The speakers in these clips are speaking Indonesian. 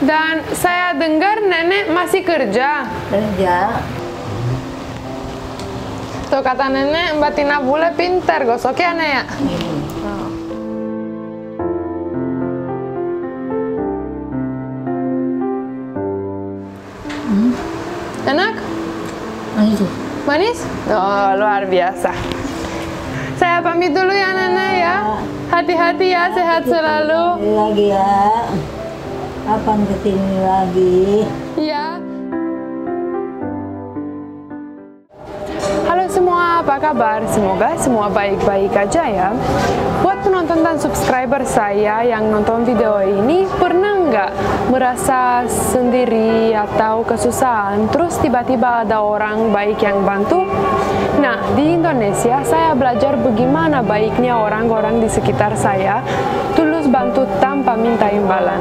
Dan saya dengar nenek masih kerja. Kerja. Tuh kata nenek, Mbak Tina Bule pinter gosok ya, Nek ya? Enak? Manis. Manis? Oh, luar biasa. Saya pamit dulu ya, Nenek ya. Hati-hati ya, sehat selalu. Lagi ya. Kapan kesini lagi? Ya. Halo semua, apa kabar? Semoga semua baik-baik aja ya. Buat penonton dan subscriber saya yang nonton video ini, pernah nggak merasa sendiri atau kesusahan, terus tiba-tiba ada orang baik yang bantu? Nah, di Indonesia saya belajar bagaimana baiknya orang-orang di sekitar saya tulus bantu tanpa minta imbalan.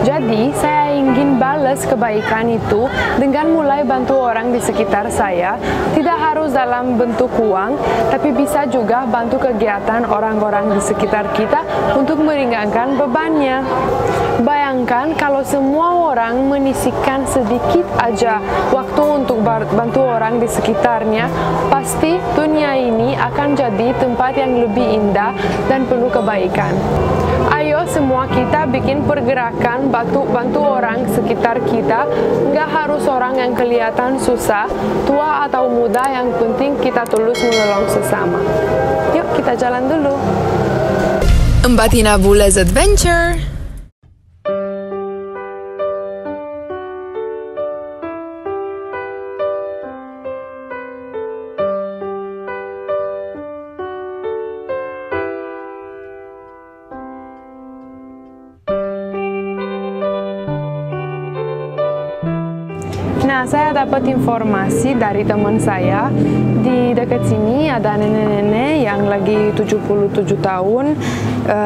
Jadi, saya ingin balas kebaikan itu dengan mulai bantu orang di sekitar saya. Tidak harus dalam bentuk uang, tapi bisa juga bantu kegiatan orang-orang di sekitar kita untuk meringankan bebannya. Bayangkan kalau semua orang menyisihkan sedikit aja waktu untuk bantu orang di sekitarnya, pasti dunia ini akan jadi tempat yang lebih indah dan penuh kebaikan. Ayo semua kita bikin pergerakan bantu orang sekitar kita. Nggak harus orang yang kelihatan susah, tua atau muda, yang penting kita tulus menolong sesama. Yuk kita jalan dulu. Mbak Tina Bule's Adventure. Nah, saya dapat informasi dari teman saya, di dekat sini ada nenek-nenek yang lagi 77 tahun,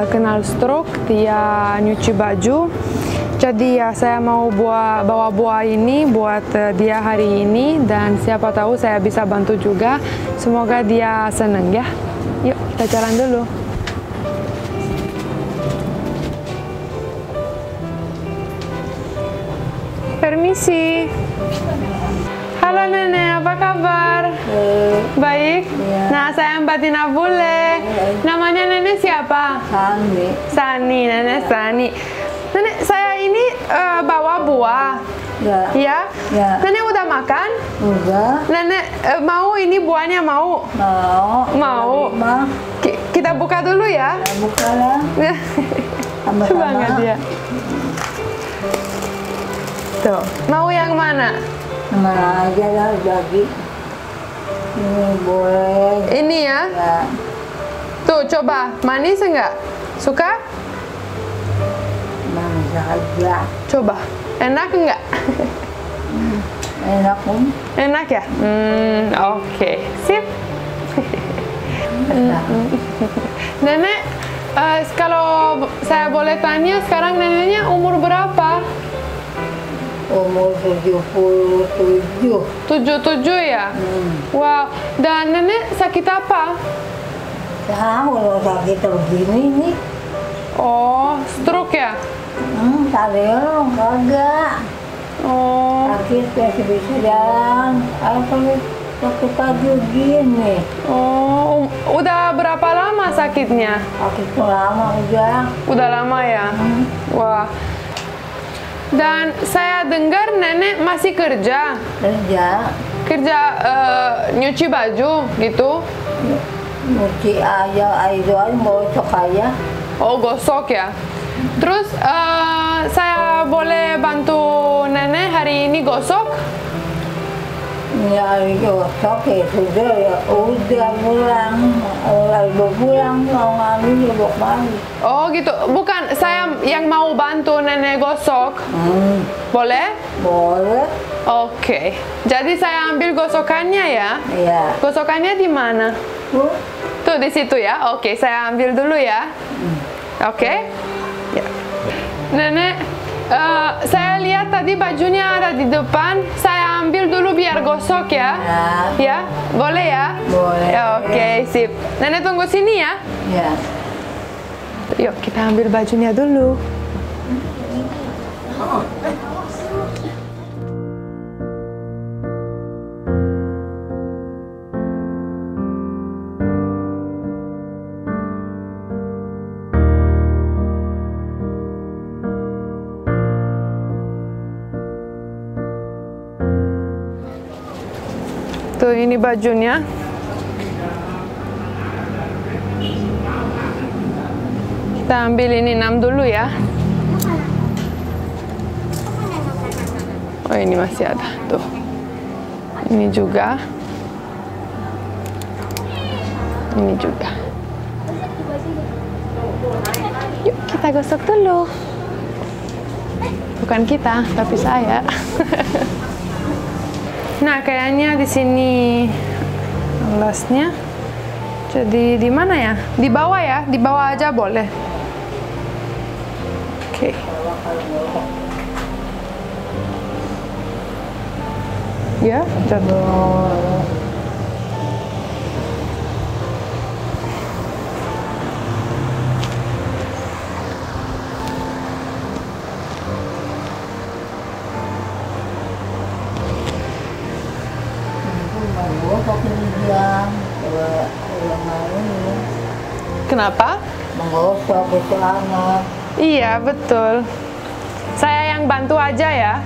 kena stroke, dia nyuci baju. Jadi ya saya mau bawa buah ini buat dia hari ini, dan siapa tahu saya bisa bantu juga. Semoga dia senang ya. Yuk kita jalan dulu. Permisi. Halo Nenek, apa kabar? Baik. Ya. Nah, saya Mbak Tina Bule. Namanya Nenek siapa? Sani. Sani, Nenek Sani. Nenek, saya ini bawa buah. Ya. Ya? Ya. Nenek udah makan? Udah. Nenek mau ini buahnya mau? Mau. Mau. Ma. Kita buka dulu ya. Ya, buka lah. Sama-sama. Semangat dia. Tuh, mau yang mana? Mana aja lah jadi. Ini boleh. Ini ya? Ya. Tuh, coba. Manis enggak? Suka? Manis aja. Coba. Enak enggak? Enak pun. Enak ya? Oke. Sip. Nenek, kalau saya boleh tanya, sekarang neneknya umur berapa? Umur 77. 77 ya? Wow. Dan nenek sakit apa? Tahu lo sakit begini nih. Oh, stroke ya? Tadi lo kagak. Oh. Sakit biasa-biasa jalan. Kalau waktu pagi gini. Oh, udah berapa lama sakitnya? Sakit lama udah. Udah lama ya? Wah. Dan saya dengar nenek masih kerja. Kerja. Kerja nyuci baju gitu. Nyuci aja, itu aja bocok aja. Oh, gosok ya. Terus saya boleh bantu nenek hari ini gosok? Ya gosok ya sudah ya udah pulang. Udah pulang mau ngambil juga balik. Oh gitu. Bukan, saya yang mau bantu nenek gosok. Boleh? Boleh. Oke. Jadi saya ambil gosokannya ya? Iya. Gosokannya di mana? Tuh di situ ya. Oke, saya ambil dulu ya. Oke. Ya. Nenek, saya lihat tadi bajunya ada di depan. Saya ambil dulu biar gosok ya. Ya, boleh ya? Boleh. Oke, sip. Nenek tunggu sini ya. Ya. Yuk kita ambil bajunya dulu. Tuh, ini bajunya. Kita ambil ini 6 dulu ya. Oh, ini masih ada. Tuh. Ini juga. Ini juga. Yuk, kita gosok dulu. Bukan kita, tapi saya. Nah, kayaknya di sini alasnya. Jadi di mana ya? Di bawah ya? Di bawah aja boleh. Oke. Ya, jatuh. Kenapa? Menggosok itu anak. Iya, betul. Saya yang bantu aja ya.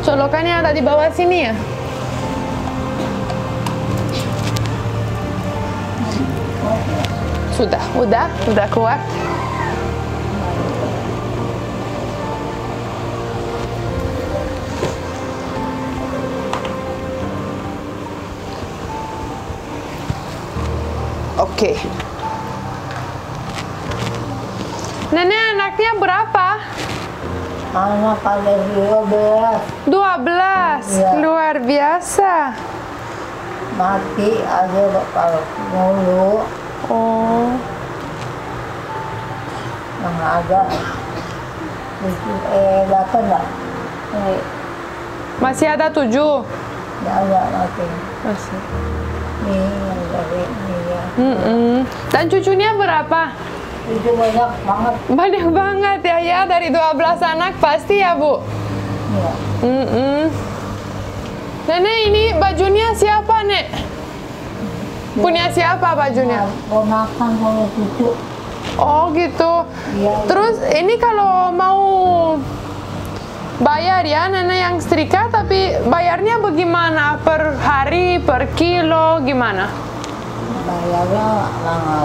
Colokannya ada di bawah sini ya? Udah kuat. Oke. Nenek, anaknya berapa? Anak ada 12. 12? Ya. Luar biasa. Mati ada kalau mulu. Oh. Yang ada 8 lah. Masih ada 7? Tidak ada mati. Masih. Ini yang dari ini ya. Dan cucunya berapa? Itu banyak banget. Banyak banget ya, dari 12 anak pasti ya, Bu? Ya. Nenek, ini bajunya siapa, Nek? Punya siapa bajunya? Ponakan sama cucu. Oh, gitu. Iya. Terus ini kalau mau bayar ya, Nenek yang setrika, tapi bayarnya bagaimana? Per hari, per kilo, gimana? Bayarnya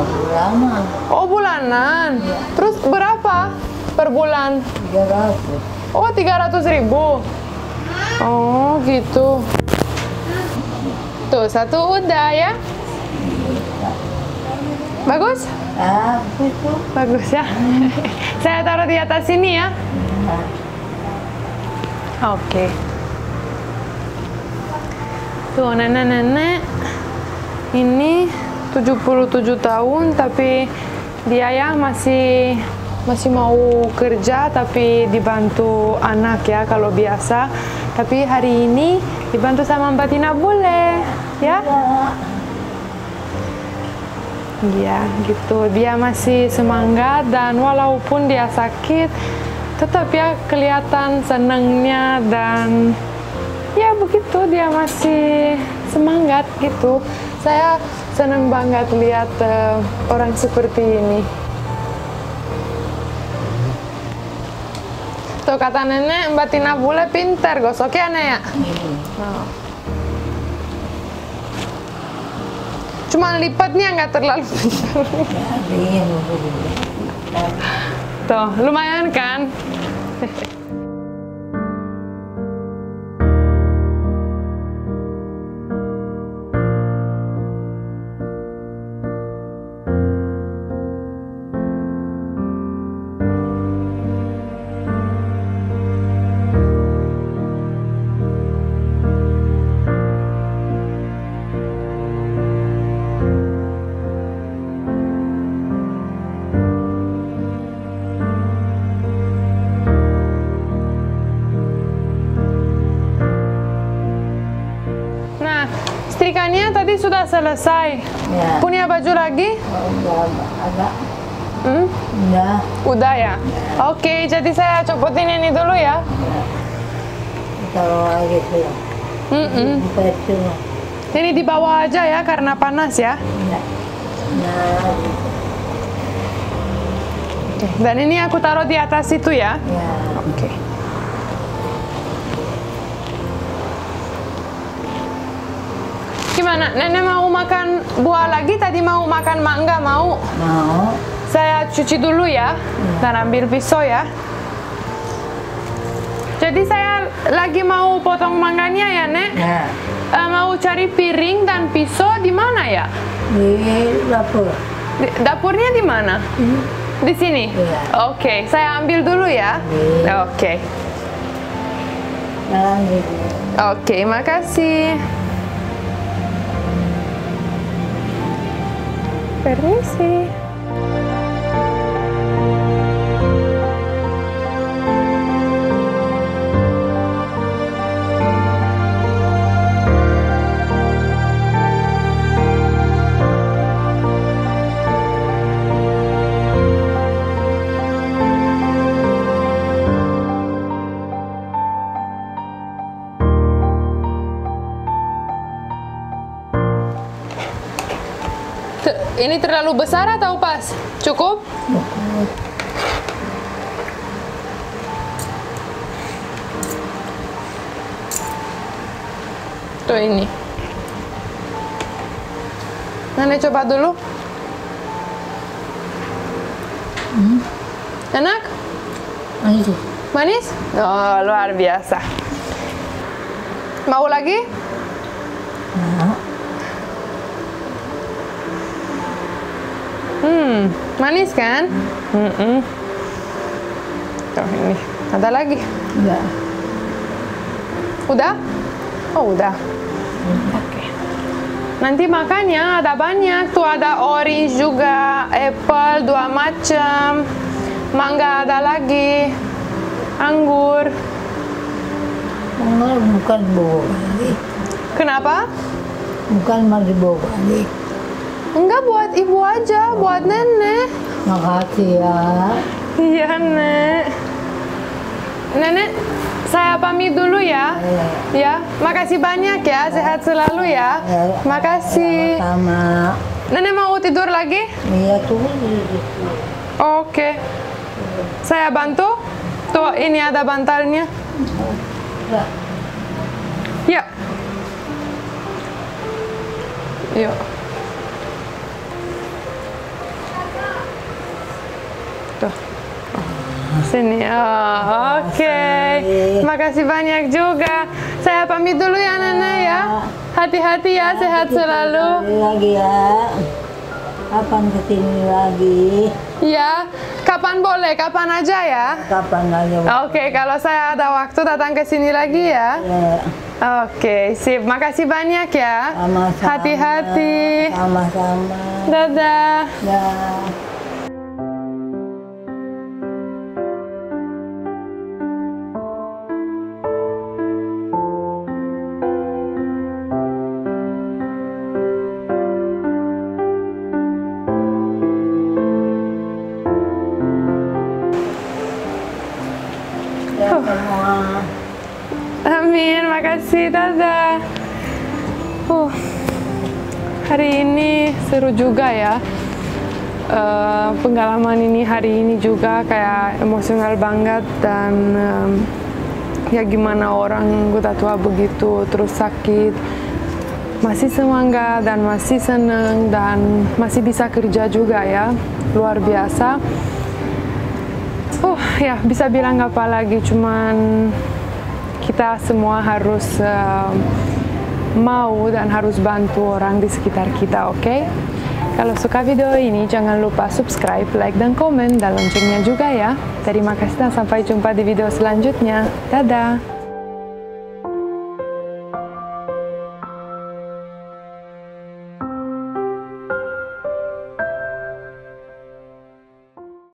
bulanan. Oh, bulanan. Terus berapa per bulan? 300. Oh, 300.000. Oh, gitu. Tuh, satu udah ya. Bagus? Itu. Bagus ya. Saya taruh di atas sini ya. Oke. Tuh, nenek-nenek ini 77 tahun, tapi dia ya masih mau kerja, tapi dibantu anak ya kalau biasa. Tapi hari ini dibantu sama Mbak Tina boleh ya? Iya, gitu. Dia masih semangat, dan walaupun dia sakit, tetap ya kelihatan senangnya, dan ya begitu, dia masih semangat gitu. Saya senang banget lihat orang seperti ini. Tuh, kata nenek, Mbak Tina Bule pinter gosoknya, Nek ya? Oh. Cuma lipatnya nggak terlalu pintar. Tuh, lumayan kan? Setrikanya tadi sudah selesai. Ya. Punya baju lagi? Udah ada. Udah ya? Oke, jadi saya copotin ini dulu ya. Taruh lagi tuh ya. Itu. Ini di bawah aja ya, karena panas ya. Nah. Oke, dan ini aku taruh di atas itu ya. Ya. Oke. Gimana? Nenek mau makan buah lagi? Tadi mau makan mangga, mau? Mau. Saya cuci dulu ya, dan ambil pisau ya. Jadi saya lagi mau potong mangganya ya, Nek. Ya. Mau cari piring dan pisau di mana ya? Di dapur. Dapurnya di mana? Di sini? Iya. Oke, saya ambil dulu ya. Oke. Jalan gitu. Oke, makasih. Permisi. Ini terlalu besar atau pas? Cukup? Tuh ini. Nenek coba dulu. Enak? Manis. Manis? Oh, luar biasa. Mau lagi? Manis kan? Tuh ini, ada lagi. Ya. Udah? Oh, udah. Oke. Nanti makannya ada banyak. Tuh ada orange juga, apple, 2 macam. Mangga ada lagi. Anggur. Enggak, bukan bawa balik. Kenapa? Bukan mau dibawa balik. Enggak, buat ibu aja, buat nenek. Makasih ya. Iya, Nek. Nenek, saya pamit dulu ya. Ya, makasih banyak ya. Sehat selalu ya. Makasih. Sama. Nenek mau tidur lagi? Iya, tunggu di situ. Oke. Saya bantu. Tuh, ini ada bantalnya. Ya. Yuk. Tuh. Sini. Oh, oke. Makasih banyak juga. Saya pamit dulu ya, Nenek ya. Hati-hati ya, sehat selalu. Lagi ya. Kapan kesini lagi? Ya, kapan boleh, kapan aja ya. Kapan aja. Oke, kalau saya ada waktu datang ke sini lagi ya. Ya. Oke, sip. Makasih banyak ya. Sama-sama. Hati-hati. Sama-sama. Dadah. Ya. Semua. Amin, makasih, dadah. Hari ini seru juga ya. Pengalaman ini hari ini juga kayak emosional banget dan ya gimana orang udah tua begitu terus sakit masih semangat dan masih seneng dan masih bisa kerja juga ya, luar biasa. Ya bisa bilang apa lagi, cuman kita semua harus mau dan harus bantu orang di sekitar kita, oke? Kalau suka video ini jangan lupa subscribe, like, dan komen, dan loncengnya juga ya. Terima kasih dan sampai jumpa di video selanjutnya. Dadah!